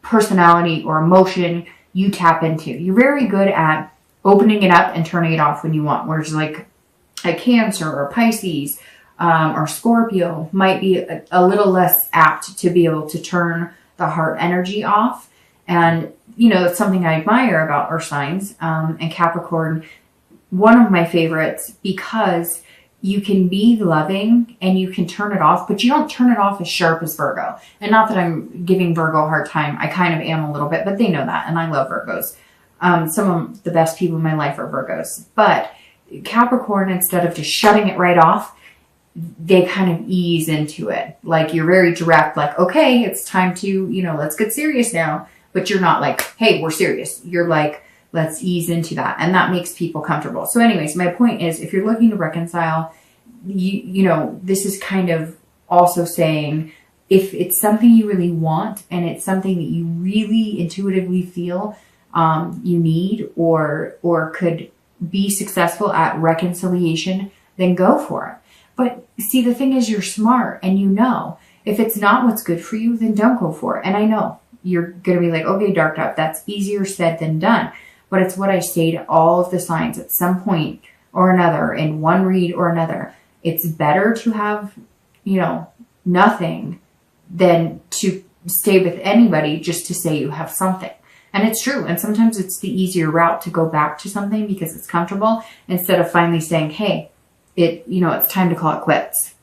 personality or emotion you tap into. You're very good at opening it up and turning it off when you want. Whereas like a Cancer or Pisces or Scorpio might be a little less apt to be able to turn the heart energy off. And, you know, it's something I admire about our signs. And Capricorn, one of my favorites, because you can be loving and you can turn it off, but you don't turn it off as sharp as Virgo. And not that I'm giving Virgo a hard time. I kind of am a little bit, but they know that. And I love Virgos. Some of the best people in my life are Virgos. But Capricorn, instead of just shutting it right off, they kind of ease into it. Like you're very direct, like, okay, it's time to, you know, let's get serious now. But you're not like, hey, we're serious. You're like, let's ease into that. And that makes people comfortable. So anyways, my point is, if you're looking to reconcile, you know, this is kind of also saying, if it's something you really want and it's something that you really intuitively feel you need or could be successful at reconciliation, then go for it. But see, the thing is, you're smart and you know, if it's not what's good for you, then don't go for it. And I know you're going to be like, okay, Dark Dove, that's easier said than done. But it's what I say to all of the signs at some point or another, in one read or another. It's better to have, you know, nothing than to stay with anybody just to say you have something. And it's true. And sometimes it's the easier route to go back to something because it's comfortable, instead of finally saying, hey, it's time to call it quits.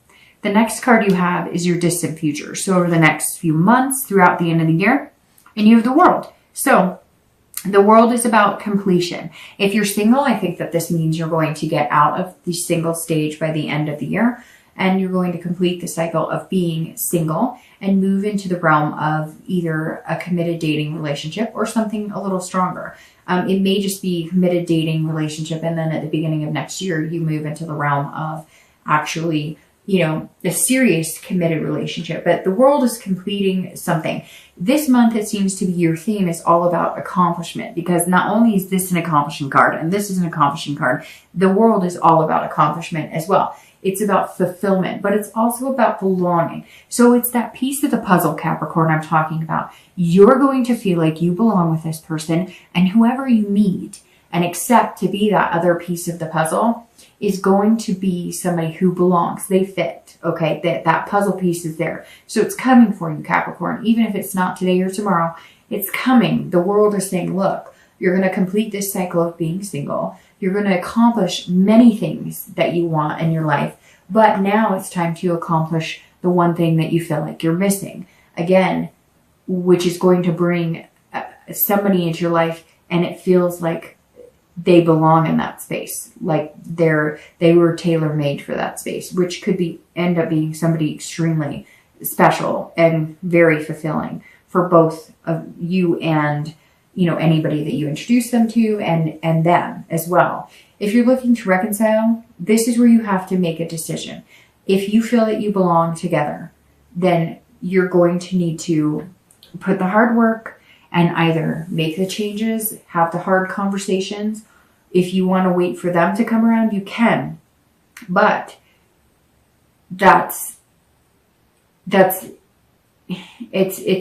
The next card you have is your distant future. So over the next few months, throughout the end of the year, and you have the World. So the World is about completion. If you're single, I think that this means you're going to get out of the single stage by the end of the year, and you're going to complete the cycle of being single and move into the realm of either a committed dating relationship or something a little stronger. It may just be committed dating relationship, and then at the beginning of next year, you move into the realm of actually, you know, a serious committed relationship. But the World is completing something. This month, it seems to be your theme is all about accomplishment, because not only is this an accomplishing card and this is an accomplishing card, the World is all about accomplishment as well. It's about fulfillment, but it's also about belonging. So it's that piece of the puzzle, Capricorn, I'm talking about. You're going to feel like you belong with this person, and whoever you meet and accept to be that other piece of the puzzle is going to be somebody who belongs. They fit, okay? That puzzle piece is there. So it's coming for you, Capricorn. Even if it's not today or tomorrow, it's coming. The World is saying, look, you're going to complete this cycle of being single. You're going to accomplish many things that you want in your life. But now it's time to accomplish the one thing that you feel like you're missing. Again, which is going to bring somebody into your life, and it feels like they belong in that space. Like they were tailor-made for that space, which could end up being somebody extremely special and very fulfilling for both of you and, you know, anybody that you introduce them to and them as well. If you're looking to reconcile, this is where you have to make a decision. If you feel that you belong together, then you're going to need to put the hard work and either make the changes, have the hard conversations. If you want to wait for them to come around, you can. But it's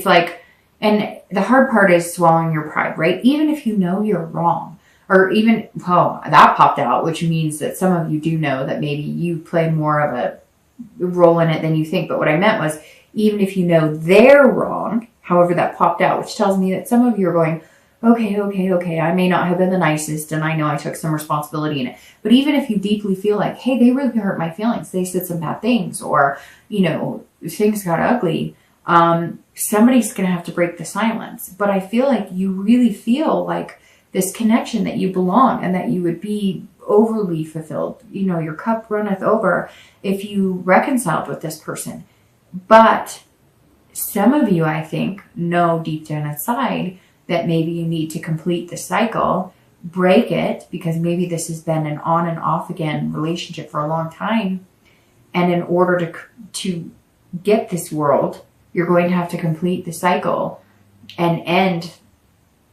like, and the hard part is swallowing your pride, right? Even if you know you're wrong, or even, oh, that popped out, which means that some of you do know that maybe you play more of a role in it than you think. But what I meant was, even if you know they're wrong, however that popped out, which tells me that some of you are going, okay, I may not have been the nicest, and I know I took some responsibility in it. But even if you deeply feel like, hey, they really hurt my feelings, they said some bad things, or, you know, things got ugly, somebody's going to have to break the silence. But I feel like you really feel like this connection, that you belong and that you would be overly fulfilled. You know, your cup runneth over if you reconciled with this person. But some of you, I think, know deep down inside that maybe you need to complete the cycle, break it, because maybe this has been an on and off again relationship for a long time. And in order to get this World, you're going to have to complete the cycle and end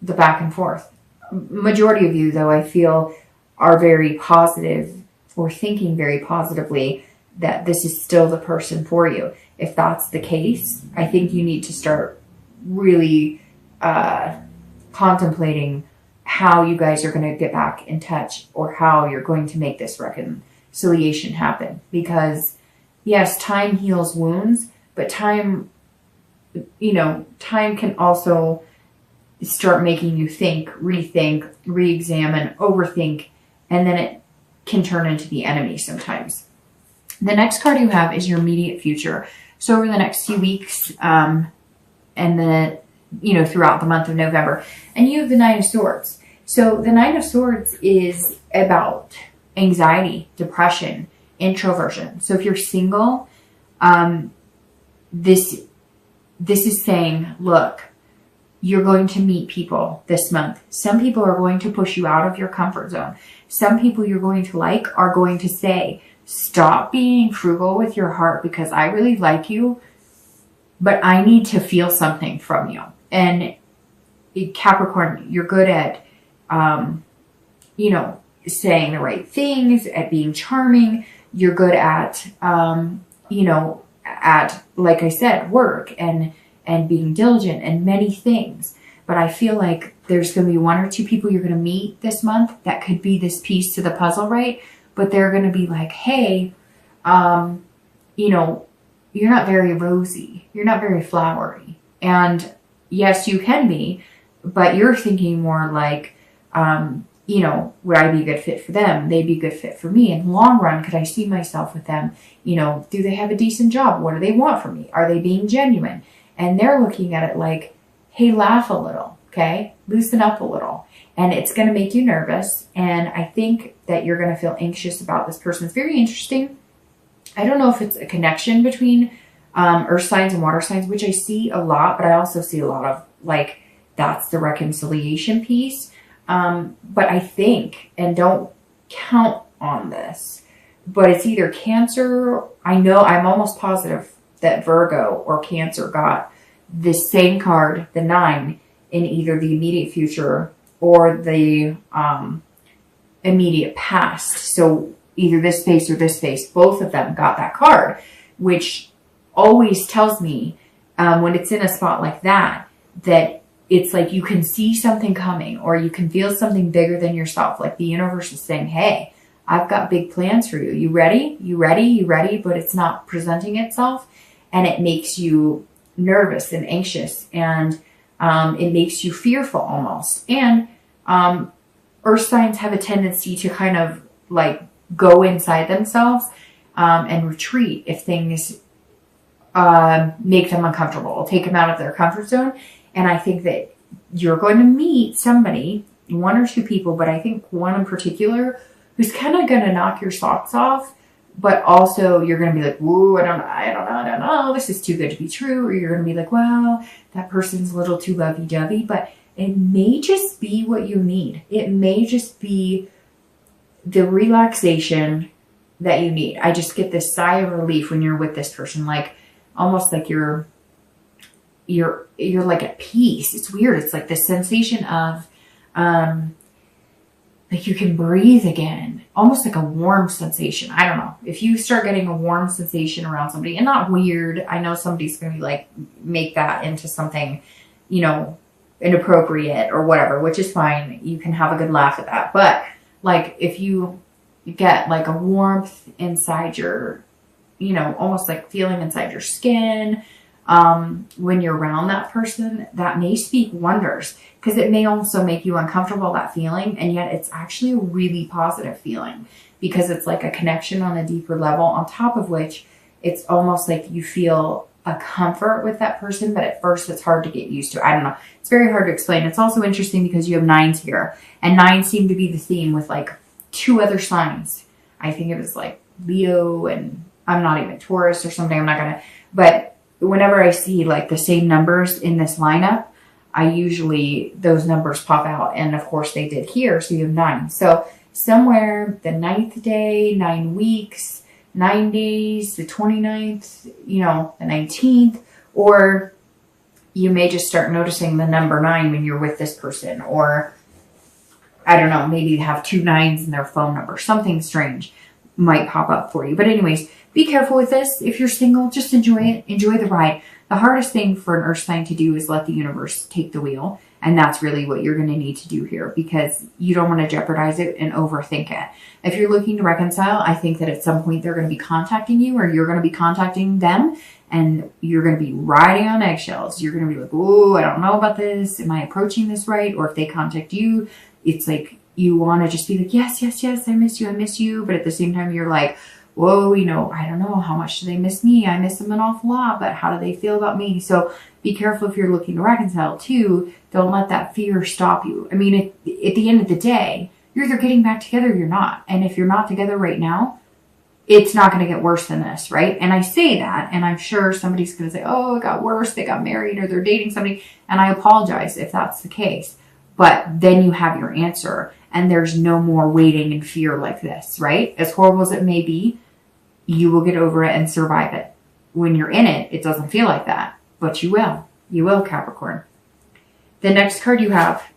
the back and forth. Majority of you, though, I feel are very positive or thinking very positively that this is still the person for you. If that's the case, I think you need to start really contemplating how you guys are going to get back in touch or how you're going to make this reconciliation happen. Because yes, time heals wounds, but time can also start making you think, rethink, re-examine, overthink, and then it can turn into the enemy sometimes. The next card you have is your immediate future. So over the next few weeks, and then, throughout the month of November, and you have the Nine of Swords. So the Nine of Swords is about anxiety, depression, introversion. So if you're single, this is saying, look, you're going to meet people this month. Some people are going to push you out of your comfort zone. Some people you're going to like are going to say, stop being frugal with your heart because I really like you, but I need to feel something from you. And Capricorn, you're good at, saying the right things, at being charming. You're good at, like I said, work and being diligent and many things. But I feel like there's going to be one or two people you're going to meet this month that could be this piece to the puzzle, right? But they're going to be like, hey, you're not very rosy. You're not very flowery. And yes, you can be, but you're thinking more like, would I be a good fit for them? They'd be a good fit for me. In the long run, could I see myself with them? Do they have a decent job? What do they want from me? Are they being genuine? And they're looking at it like, hey, laugh a little, okay? Loosen up a little. And it's going to make you nervous. And I think that you're going to feel anxious about this person. It's very interesting. I don't know if it's a connection between earth signs and water signs, which I see a lot, but I also see a lot of like, that's the reconciliation piece. But I think, and don't count on this, but it's either Cancer. I'm almost positive that Virgo or Cancer got the same card, the 9, in either the immediate future or the immediate past. So either this face or this face, both of them got that card, which always tells me when it's in a spot like that, that it's like you can see something coming or you can feel something bigger than yourself. Like the universe is saying, hey, I've got big plans for you. You ready? You ready? You ready? But it's not presenting itself. And it makes you nervous and anxious. And it makes you fearful almost. And earth signs have a tendency to kind of like go inside themselves and retreat if things make them uncomfortable. It'll take them out of their comfort zone. And I think that you're going to meet somebody, one or two people, but I think one in particular who's kind of going to knock your socks off, but also you're going to be like, whoa, I don't know, this is too good to be true. Or you're going to be like, well, that person's a little too lovey-dovey, but it may just be what you need. It may just be the relaxation that you need. I just get this sigh of relief when you're with this person, like almost like you're like at peace. It's weird. It's like this sensation of, like you can breathe again, almost like a warm sensation. I don't know. If you start getting a warm sensation around somebody, and not weird, I know somebody's going to be like, make that into something, inappropriate or whatever, which is fine. You can have a good laugh at that. But like, if you get like a warmth inside your, almost like feeling inside your skin, when you're around that person, that may speak wonders, because it may also make you uncomfortable, that feeling, and yet it's actually a really positive feeling because it's like a connection on a deeper level, on top of which it's almost like you feel a comfort with that person, but at first it's hard to get used to. I don't know. It's very hard to explain. It's also interesting because you have 9s here, and 9s seem to be the theme with like 2 other signs. I think it was like Leo, and I'm not even Taurus or something. I'm not going to, but whenever I see like the same numbers in this lineup, those numbers pop out. And of course they did here. So you have 9. So somewhere the 9th day, 9 weeks, 9 days, the 29th, the 19th, or you may just start noticing the number 9 when you're with this person, or I don't know, maybe you have 2 9s in their phone number. Something strange might pop up for you. But anyways, be careful with this. If you're single, just enjoy it. Enjoy the ride. The hardest thing for an earth sign to do is let the universe take the wheel. And that's really what you're going to need to do here, because you don't want to jeopardize it and overthink it. If you're looking to reconcile, I think that at some point they're going to be contacting you, or you're going to be contacting them, and you're going to be riding on eggshells. You're going to be like, oh, I don't know about this. Am I approaching this right? Or if they contact you, it's like you want to just be like, yes, yes, yes, I miss you, I miss you. But at the same time, you're like, whoa, you know, I don't know, how much do they miss me? I miss them an awful lot, but how do they feel about me? So be careful if you're looking to reconcile too. Don't let that fear stop you. I mean, at the end of the day, you're either getting back together or you're not. And if you're not together right now, it's not going to get worse than this, right? And I say that, and I'm sure somebody's going to say, oh, it got worse. They got married or they're dating somebody. And I apologize if that's the case. But then you have your answer, and there's no more waiting in fear like this, right? As horrible as it may be, you will get over it and survive it. When you're in it, it doesn't feel like that, but you will. You will, Capricorn. The next card you have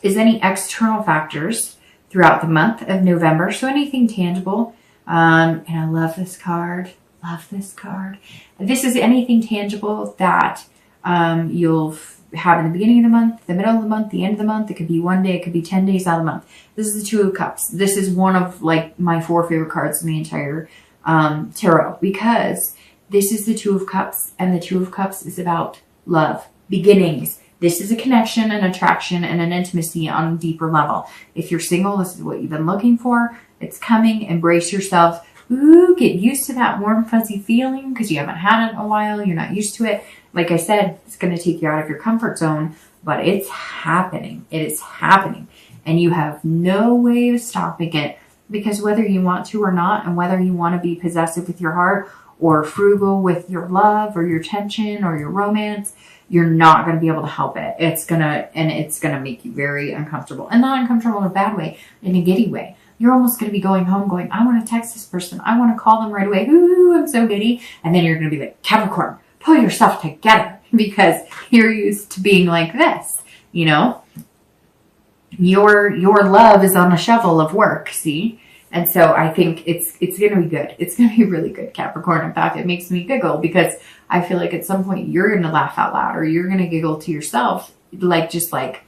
is any external factors throughout the month of November. So anything tangible. And I love this card. Love this card. This is anything tangible that you'll have in the beginning of the month, the middle of the month, the end of the month. It could be one day. It could be 10 days out of the month. This is the Two of Cups. This is one of like my 4 favorite cards in the entire tarot, because this is the Two of Cups, and the Two of Cups is about love, beginnings. This is a connection, an attraction, and an intimacy on a deeper level. If you're single, this is what you've been looking for. It's coming. Embrace yourself. Ooh, get used to that warm, fuzzy feeling, because you haven't had it in a while. You're not used to it. Like I said, it's going to take you out of your comfort zone, but it's happening. It is happening, and you have no way of stopping it. Because whether you want to or not, and whether you want to be possessive with your heart or frugal with your love or your tension or your romance, you're not going to be able to help it. It's going to make you very uncomfortable, and not uncomfortable in a bad way, in a giddy way. You're almost going to be going home going, I want to text this person. I want to call them right away. Ooh, I'm so giddy. And then you're going to be like, Capricorn, pull yourself together, because you're used to being like this, you know? Your love is on a shovel of work, see? And so I think it's going to be good. It's going to be really good, Capricorn. In fact, it makes me giggle, because I feel like at some point you're going to laugh out loud, or you're going to giggle to yourself, like, just like,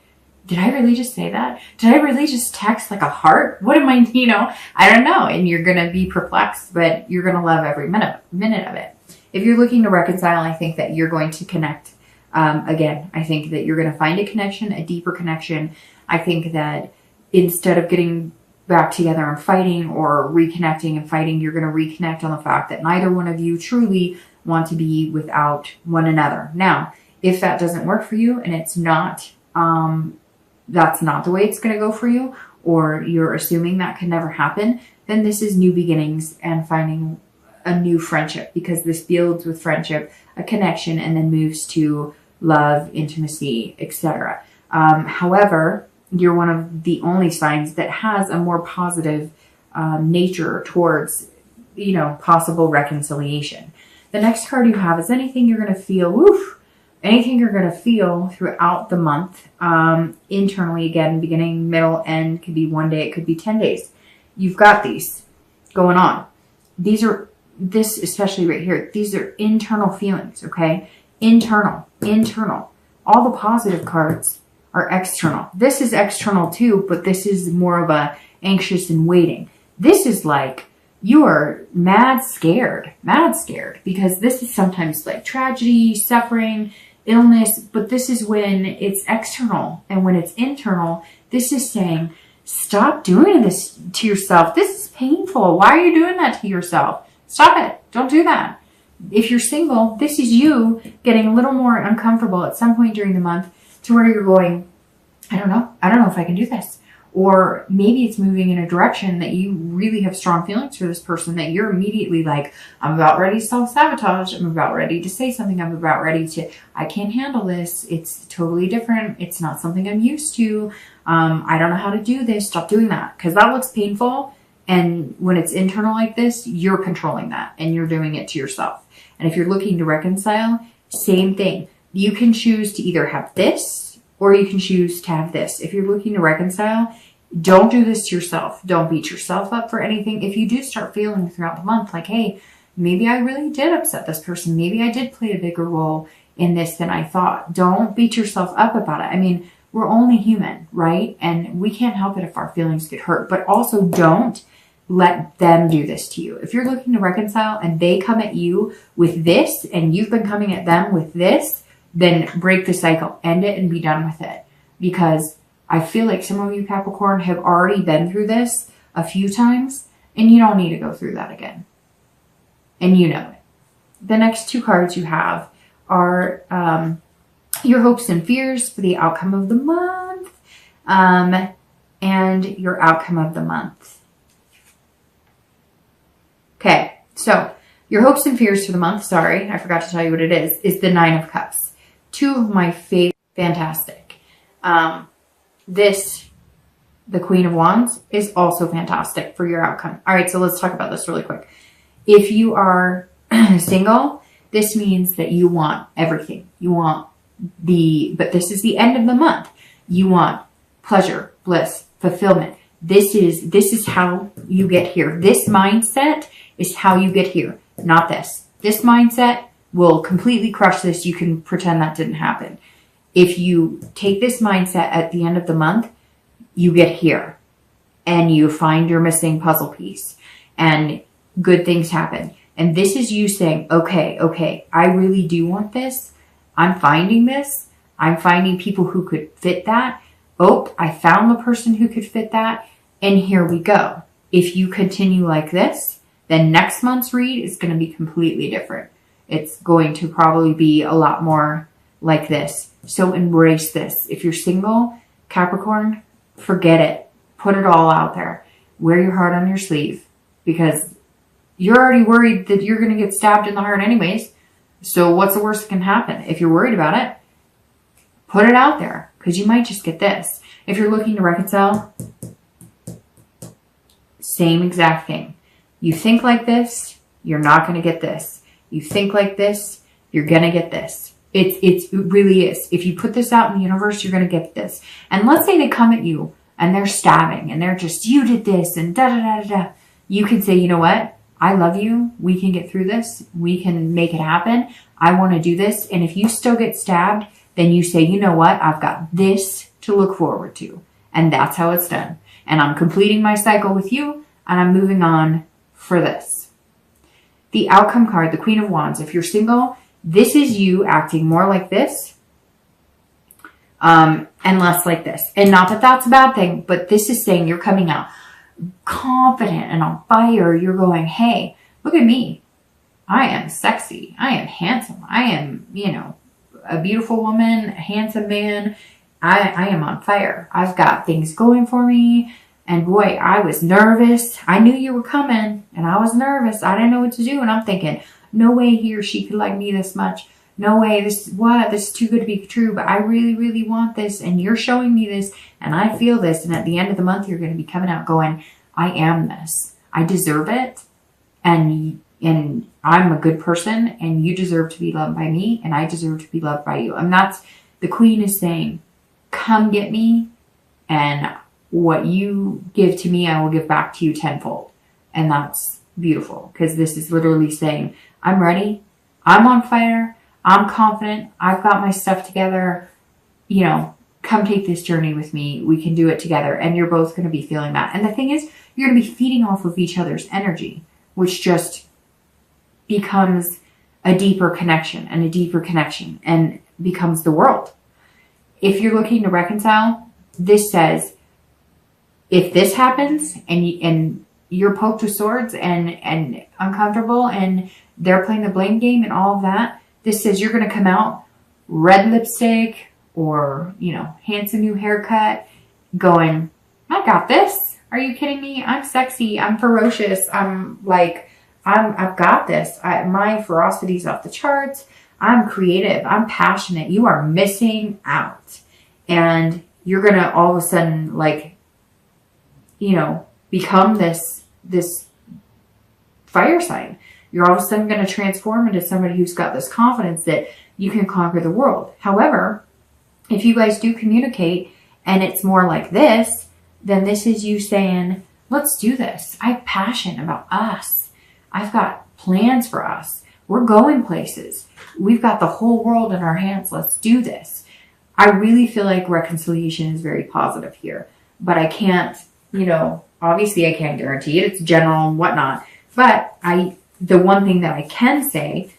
did I really just say that? Did I really just text like a heart? What am I, you know? I don't know. And you're going to be perplexed, but you're going to love every minute of it. If you're looking to reconcile, I think that you're going to connect. Again, I think that you're going to find a connection, a deeper connection. I think that instead of getting back together and fighting, or reconnecting and fighting, you're going to reconnect on the fact that neither one of you truly want to be without one another. Now, if that doesn't work for you, and it's not, that's not the way it's going to go for you, or you're assuming that could never happen, then this is new beginnings and finding a new friendship, because this builds with friendship, a connection, and then moves to love, intimacy, etc. However, you're one of the only signs that has a more positive nature towards, you know, possible reconciliation. The next card you have is anything you're going to feel, anything you're going to feel throughout the month, internally, again, beginning, middle, end. Could be one day, it could be 10 days. You've got these going on. This especially right here, these are internal feelings, okay? Internal. All the positive cards are external. This is external too, but this is more of a anxious and waiting. This is like you are mad scared, because this is sometimes like tragedy, suffering, illness, but this is when it's external. And when it's internal, this is saying, stop doing this to yourself. This is painful. Why are you doing that to yourself? Stop it. Don't do that. If you're single, this is you getting a little more uncomfortable at some point during the month, to where you're going, I don't know if I can do this. Or maybe it's moving in a direction that you really have strong feelings for this person, that you're immediately like, I'm about ready to self-sabotage. I'm about ready to say something. I'm about ready to, I can't handle this. It's totally different. It's not something I'm used to. I don't know how to do this. Stop doing that, because that looks painful. And when it's internal like this, you're controlling that, and you're doing it to yourself. And if you're looking to reconcile, same thing. You can choose to either have this, or you can choose to have this. If you're looking to reconcile, don't do this to yourself. Don't beat yourself up for anything. If you do start feeling throughout the month like, hey, maybe I really did upset this person. Maybe I did play a bigger role in this than I thought. Don't beat yourself up about it. I mean, we're only human, right? And we can't help it if our feelings get hurt, but also don't let them do this to you. If you're looking to reconcile and they come at you with this and you've been coming at them with this, then break the cycle, end it and be done with it. Because I feel like some of you Capricorn have already been through this a few times and you don't need to go through that again. And you know it. The next two cards you have are your hopes and fears for the outcome of the month and your outcome of the month. Okay, so your hopes and fears for the month, sorry, I forgot to tell you what it is the Nine of Cups. Two of my favorite, fantastic. The Queen of Wands is also fantastic for your outcome. All right, so let's talk about this really quick. If you are single, this means that you want everything. You want but this is the end of the month. You want pleasure, bliss, fulfillment. This is how you get here. This mindset is how you get here, not this. This mindset will completely crush this. You can pretend that didn't happen. If you take this mindset at the end of the month, you get here and you find your missing puzzle piece and good things happen. And this is you saying, okay, I really do want this. I'm finding this. I'm finding people who could fit that. Oh, I found the person who could fit that. And here we go. If you continue like this, then next month's read is going to be completely different. It's going to probably be a lot more like this. So embrace this. If you're single, Capricorn, forget it. Put it all out there. Wear your heart on your sleeve because you're already worried that you're going to get stabbed in the heart anyways. So what's the worst that can happen? If you're worried about it, put it out there because you might just get this. If you're looking to reconcile, same exact thing. You think like this, you're not going to get this. You think like this, you're going to get this. It really is. If you put this out in the universe, you're going to get this. And let's say they come at you and they're stabbing and they're just, you did this and da da da da da. You can say, you know what? I love you. We can get through this. We can make it happen. I want to do this. And if you still get stabbed, then you say, you know what? I've got this to look forward to. And that's how it's done. And I'm completing my cycle with you and I'm moving on for this. The outcome card, the Queen of Wands. If you're single, this is you acting more like this and less like this. And not that that's a bad thing, but this is saying you're coming out confident and on fire. You're going, hey, look at me. I am sexy. I am handsome. I am, a beautiful woman, a handsome man. I am on fire. I've got things going for me. And boy, I was nervous. I knew you were coming and I was nervous. I didn't know what to do. And I'm thinking, no way he or she could like me this much. No way. This is too good to be true. But I really, really want this. And you're showing me this. And I feel this. And at the end of the month, you're going to be coming out going, I am this. I deserve it. And I'm a good person. And you deserve to be loved by me. And I deserve to be loved by you. And that's, the Queen is saying, come get me. And what you give to me, I will give back to you tenfold. And that's beautiful. Because this is literally saying, I'm ready. I'm on fire. I'm confident. I've got my stuff together. Come take this journey with me. We can do it together. And you're both going to be feeling that. And the thing is, you're going to be feeding off of each other's energy, which just becomes a deeper connection and becomes the world. If you're looking to reconcile, this says, if this happens and you're poked with swords and uncomfortable and they're playing the blame game and all of that, this says you're going to come out red lipstick or, handsome new haircut going, I got this. Are you kidding me? I'm sexy. I'm ferocious. I've got this. My ferocity's off the charts. I'm creative. I'm passionate. You are missing out. And you're going to all of a sudden become this fire sign. You're all of a sudden going to transform into somebody who's got this confidence that you can conquer the world. However, if you guys do communicate and it's more like this, then this is you saying, let's do this. I have passion about us. I've got plans for us. We're going places. We've got the whole world in our hands. Let's do this. I really feel like reconciliation is very positive here, but I can't, obviously I can't guarantee it. It's general and whatnot. But the one thing that I can say